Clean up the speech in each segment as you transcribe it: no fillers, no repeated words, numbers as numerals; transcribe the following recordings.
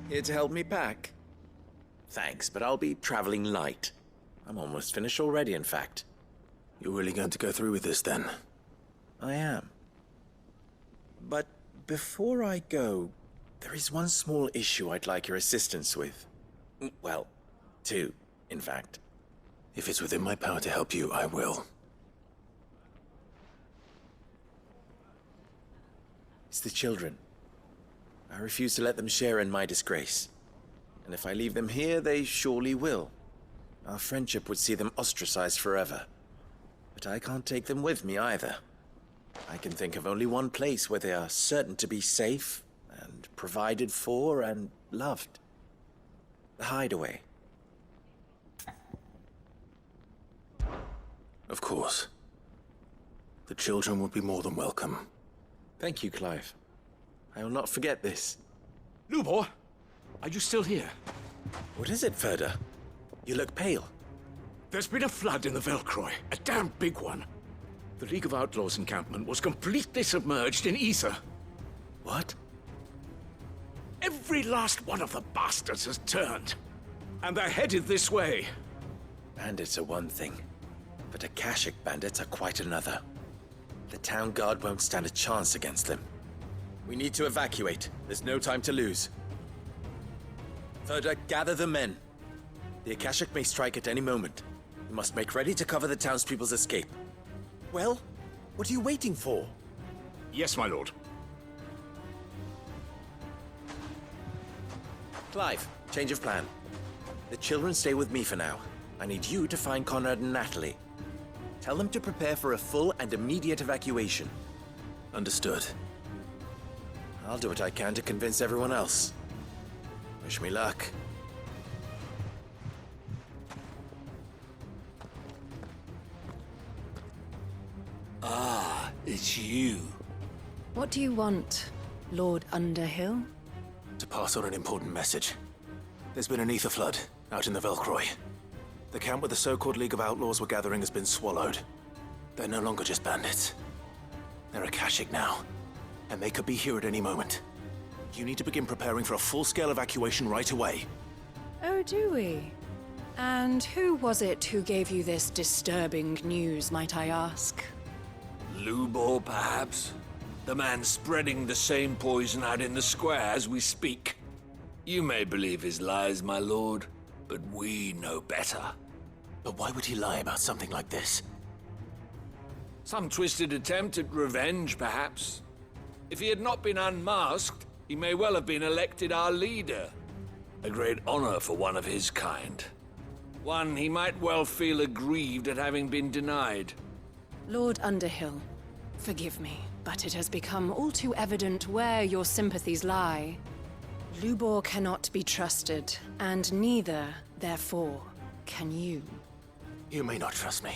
Here to help me pack? Thanks, but I'll be traveling light. I'm almost finished already, in fact. You're really going to go through with this, then? I am. But before I go, there is one small issue I'd like your assistance with. Well, two, in fact. If it's within my power to help you, I will. It's the children. I refuse to let them share in my disgrace. And if I leave them here, they surely will. Our friendship would see them ostracized forever. But I can't take them with me either. I can think of only one place where they are certain to be safe, and provided for, and loved. The Hideaway. Of course. The children would be more than welcome. Thank you, Clive. I will not forget this. Lubor, are you still here? What is it, Ferda? You look pale. There's been a flood in the Velcroy, a damn big one. The League of Outlaws encampment was completely submerged in ether. What? Every last one of the bastards has turned. And they're headed this way. Bandits are one thing, but Akashic bandits are quite another. The town guard won't stand a chance against them. We need to evacuate. There's no time to lose. Ferda, gather the men. The Akashic may strike at any moment. We must make ready to cover the townspeople's escape. Well, what are you waiting for? Yes, my lord. Clive, change of plan. The children stay with me for now. I need you to find Conrad and Natalie. Tell them to prepare for a full and immediate evacuation. Understood. I'll do what I can to convince everyone else. Wish me luck. Ah, it's you. What do you want, Lord Underhill? To pass on an important message. There's been an ether flood out in the Velcroy. The camp where the so-called League of Outlaws were gathering has been swallowed. They're no longer just bandits. They're Akashic now, and they could be here at any moment. You need to begin preparing for a full-scale evacuation right away. Oh, do we? And who was it who gave you this disturbing news, might I ask? Lubor, perhaps? The man spreading the same poison out in the square as we speak. You may believe his lies, my lord, but we know better. But why would he lie about something like this? Some twisted attempt at revenge, perhaps. If he had not been unmasked, he may well have been elected our leader. A great honor for one of his kind. One he might well feel aggrieved at having been denied. Lord Underhill, forgive me, but it has become all too evident where your sympathies lie. Lubor cannot be trusted, and neither, therefore, can you. You may not trust me,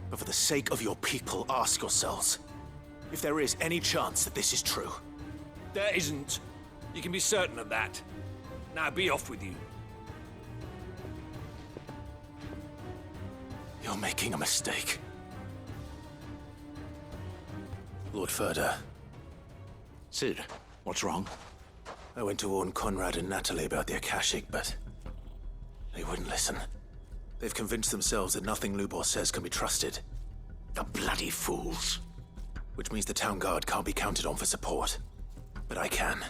but for the sake of your people, ask yourselves if there is any chance that this is true. There isn't. You can be certain of that. Now be off with you. You're making a mistake. Lord Ferda. Sid, what's wrong? I went to warn Conrad and Natalie about the Akashic, but they wouldn't listen. They've convinced themselves that nothing Lubor says can be trusted. The bloody fools. Which means the town guard can't be counted on for support. But I can.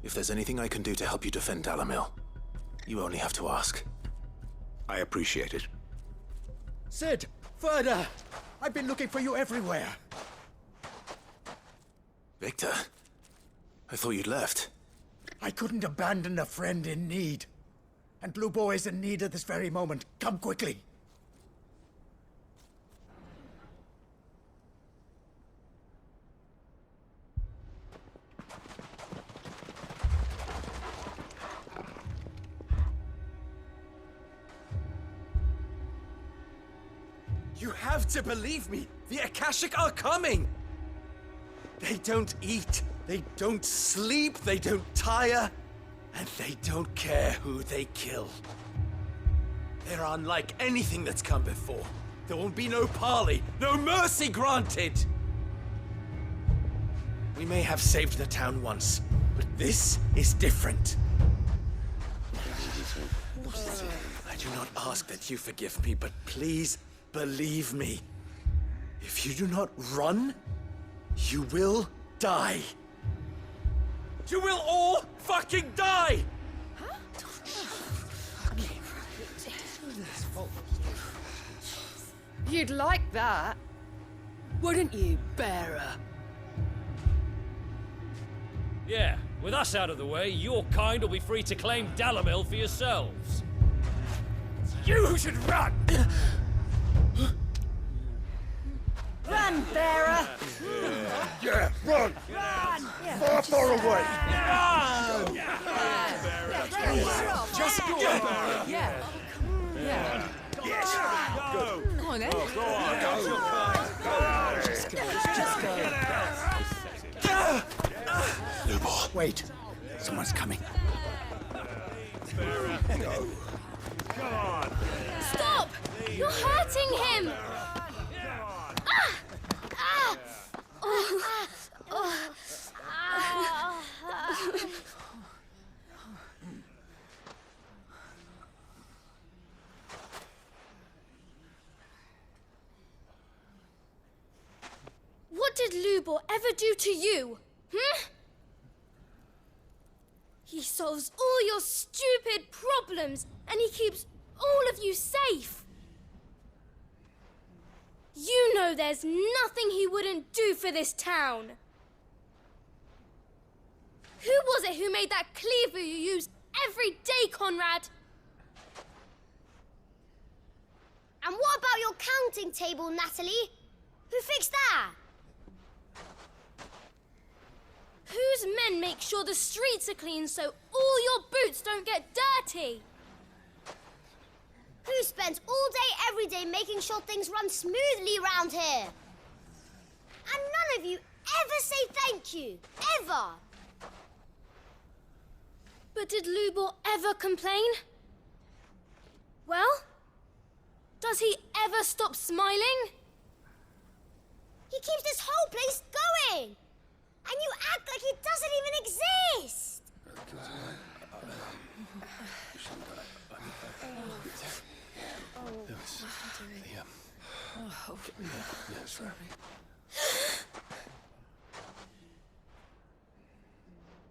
If there's anything I can do to help you defend Dalimil, you only have to ask. I appreciate it. Sid! Ferda! I've been looking for you everywhere. Victor? I thought you'd left. I couldn't abandon a friend in need. And Lubor is in need at this very moment. Come quickly. You have to believe me! The Akashic are coming! They don't eat, they don't sleep, they don't tire, and they don't care who they kill. They're unlike anything that's come before. There will be no parley, no mercy granted! We may have saved the town once, But this is different. I do not ask that you forgive me, but please believe me. If you do not run, you will die. You will all fucking die! You'd like that, wouldn't you, bearer? Yeah, with us out of the way, your kind will be free to claim Dalimil for yourselves. You should run! Run, bearer! Yeah, run! Far away! Just go, bearer! Yeah. Yeah. Yes! Go on, then. Just go. Lubor, wait. Someone's coming. Stop! You're hurting him! What did Lubor ever do to you? He solves all your stupid problems, and he keeps all of you safe. You know there's nothing he wouldn't do for this town. Who was it who made that cleaver you use every day, Conrad? And what about your counting table, Natalie? Who fixed that? Whose men make sure the streets are clean so all your boots don't get dirty? Who spends all day, every day making sure things run smoothly around here? And none of you ever say thank you. Ever. But did Lubor ever complain? Well, does he ever stop smiling? He keeps this whole place going. And you act like it doesn't even exist.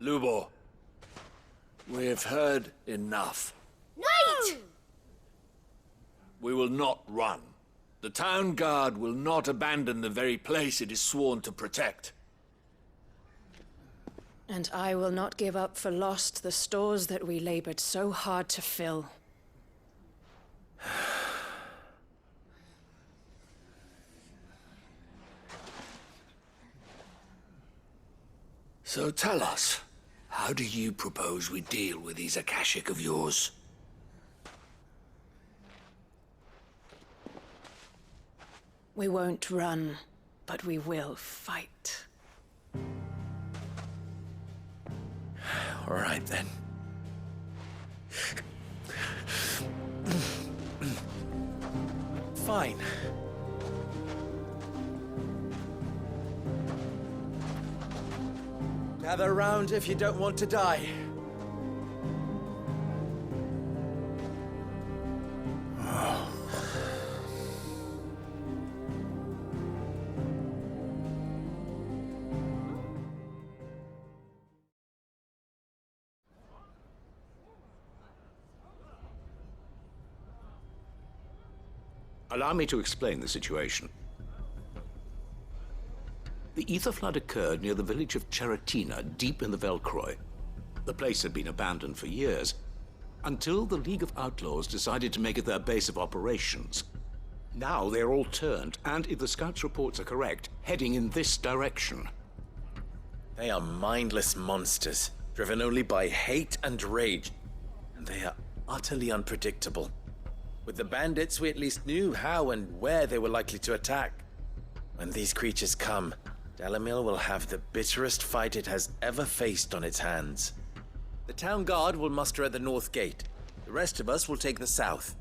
Lubor, we have heard enough. Wait! We will not run. The town guard will not abandon the very place it is sworn to protect. And I will not give up for lost the stores that we labored so hard to fill. So tell us, how do you propose we deal with these Akashic of yours? We won't run, but we will fight. All right, then. Fine. Gather round if you don't want to die. Allow me to explain the situation. The ether flood occurred near the village of Cheratina, deep in the Velcroy. The place had been abandoned for years, until the League of Outlaws decided to make it their base of operations. Now they're all turned, and if the scouts' reports are correct, heading in this direction. They are mindless monsters, driven only by hate and rage. And they are utterly unpredictable. With the bandits, we at least knew how and where they were likely to attack. When these creatures come, Dalimil will have the bitterest fight it has ever faced on its hands. The town guard will muster at the north gate. The rest of us will take the south.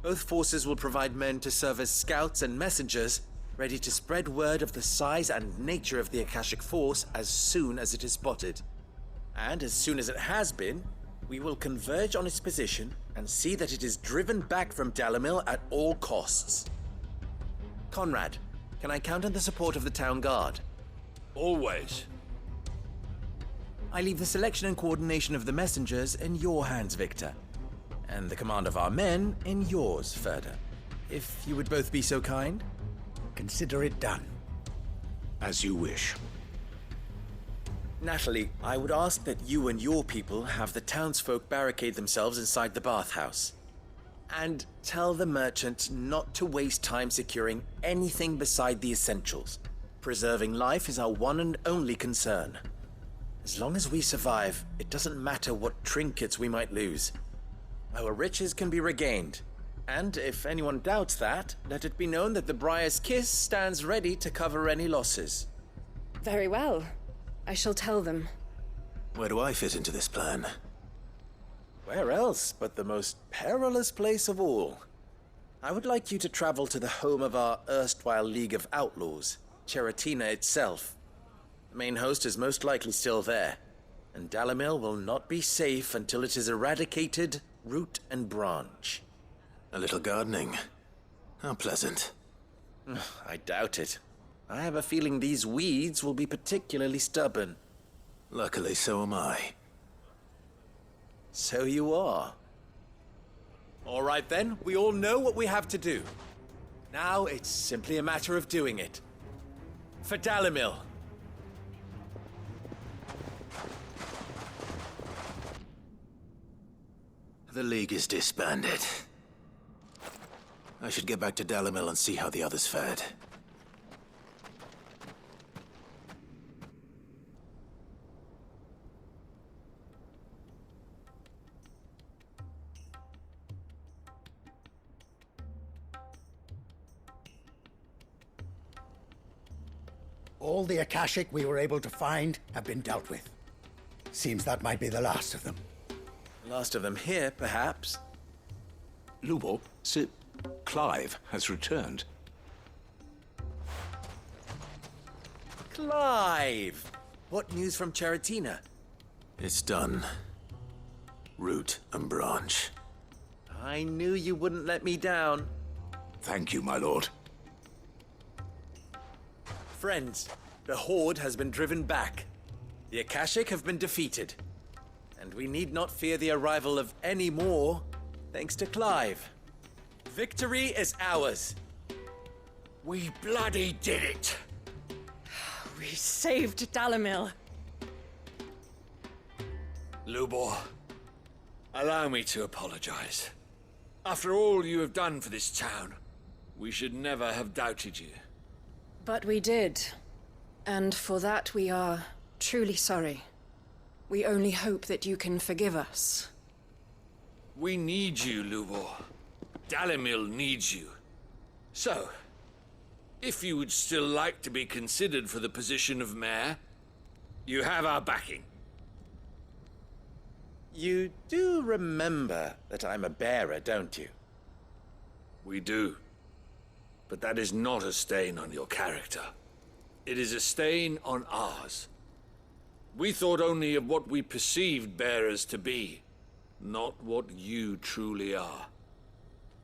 Both forces will provide men to serve as scouts and messengers, ready to spread word of the size and nature of the Akashic force as soon as it is spotted. And as soon as it has been, we will converge on its position and see that it is driven back from Dalimil at all costs. Conrad, can I count on the support of the town guard? Always. I leave the selection and coordination of the messengers in your hands, Victor. And the command of our men in yours, Ferda. If you would both be so kind. Consider it done. As you wish. Natalie, I would ask that you and your people have the townsfolk barricade themselves inside the bathhouse. And tell the merchant not to waste time securing anything beside the essentials. Preserving life is our one and only concern. As long as we survive, it doesn't matter what trinkets we might lose. Our riches can be regained. And if anyone doubts that, let it be known that the Briar's Kiss stands ready to cover any losses. Very well. I shall tell them. Where do I fit into this plan? Where else but the most perilous place of all? I would like you to travel to the home of our erstwhile League of Outlaws, Cheratina itself. The main host is most likely still there, and Dalimil will not be safe until it is eradicated, root and branch. A little gardening. How pleasant. I doubt it. I have a feeling these weeds will be particularly stubborn. Luckily, so am I. So you are. All right then, we all know what we have to do. Now it's simply a matter of doing it. For Dalimil. The League is disbanded. I should get back to Dalimil and see how the others fared. All the Akashic we were able to find have been dealt with. Seems that might be the last of them. Last of them here, perhaps. Lubor, Sir Clive has returned. Clive! What news from Cheratina? It's done. Root and branch. I knew you wouldn't let me down. Thank you, my lord. Friends, the Horde has been driven back. The Akashic have been defeated. And we need not fear the arrival of any more, thanks to Clive. Victory is ours. We bloody did it! We saved Dalimil. Lubor, allow me to apologize. After all you have done for this town, we should never have doubted you. But we did. And for that we are truly sorry. We only hope that you can forgive us. We need you, Lubor. Dalimil needs you. So, if you would still like to be considered for the position of mayor, you have our backing. You do remember that I'm a bearer, don't you? We do. But that is not a stain on your character. It is a stain on ours. We thought only of what we perceived bearers to be, not what you truly are.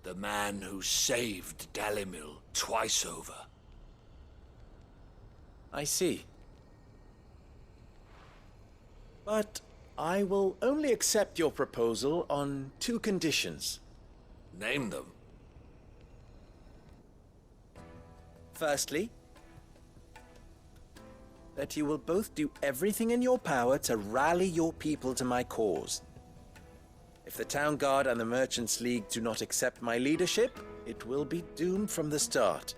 The man who saved Dalimil twice over. I see. But I will only accept your proposal on 2 conditions. Name them. Firstly, that you will both do everything in your power to rally your people to my cause. If the Town Guard and the Merchants League do not accept my leadership, it will be doomed from the start.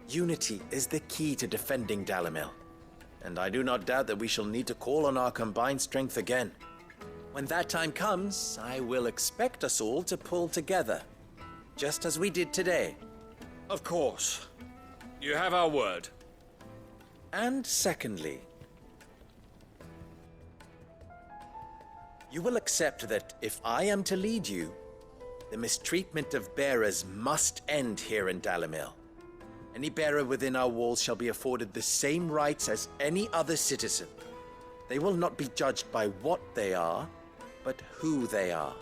Unity is the key to defending Dalimil, and I do not doubt that we shall need to call on our combined strength again. When that time comes, I will expect us all to pull together, just as we did today. Of course. You have our word. And secondly, you will accept that if I am to lead you, the mistreatment of bearers must end here in Dalimil. Any bearer within our walls shall be afforded the same rights as any other citizen. They will not be judged by what they are, but who they are.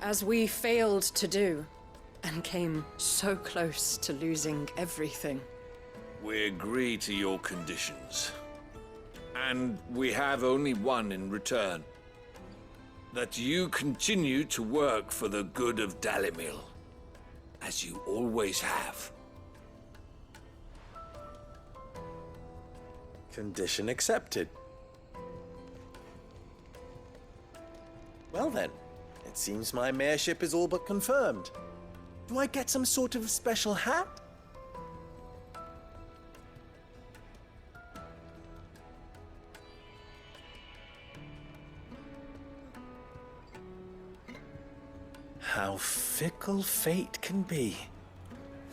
As we failed to do, and came so close to losing everything. We agree to your conditions. And we have only one in return. That you continue to work for the good of Dalimil, as you always have. Condition accepted. Well then, it seems my mayorship is all but confirmed. Do I get some sort of special hat? How fickle fate can be.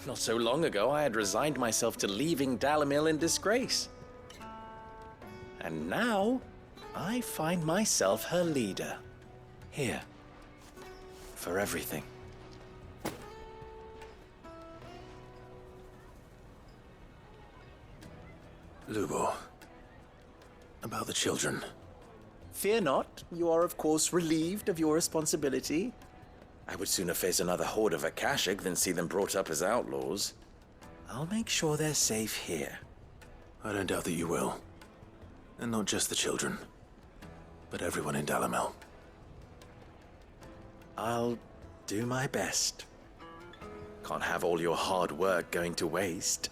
Not so long ago, I had resigned myself to leaving Dalimil in disgrace. And now, I find myself her leader. Here. For everything. Lubor. About the children. Fear not. You are, of course, relieved of your responsibility. I would sooner face another horde of Akashic than see them brought up as outlaws. I'll make sure they're safe here. I don't doubt that you will. And not just the children, but everyone in Dalimil. I'll do my best. Can't have all your hard work going to waste.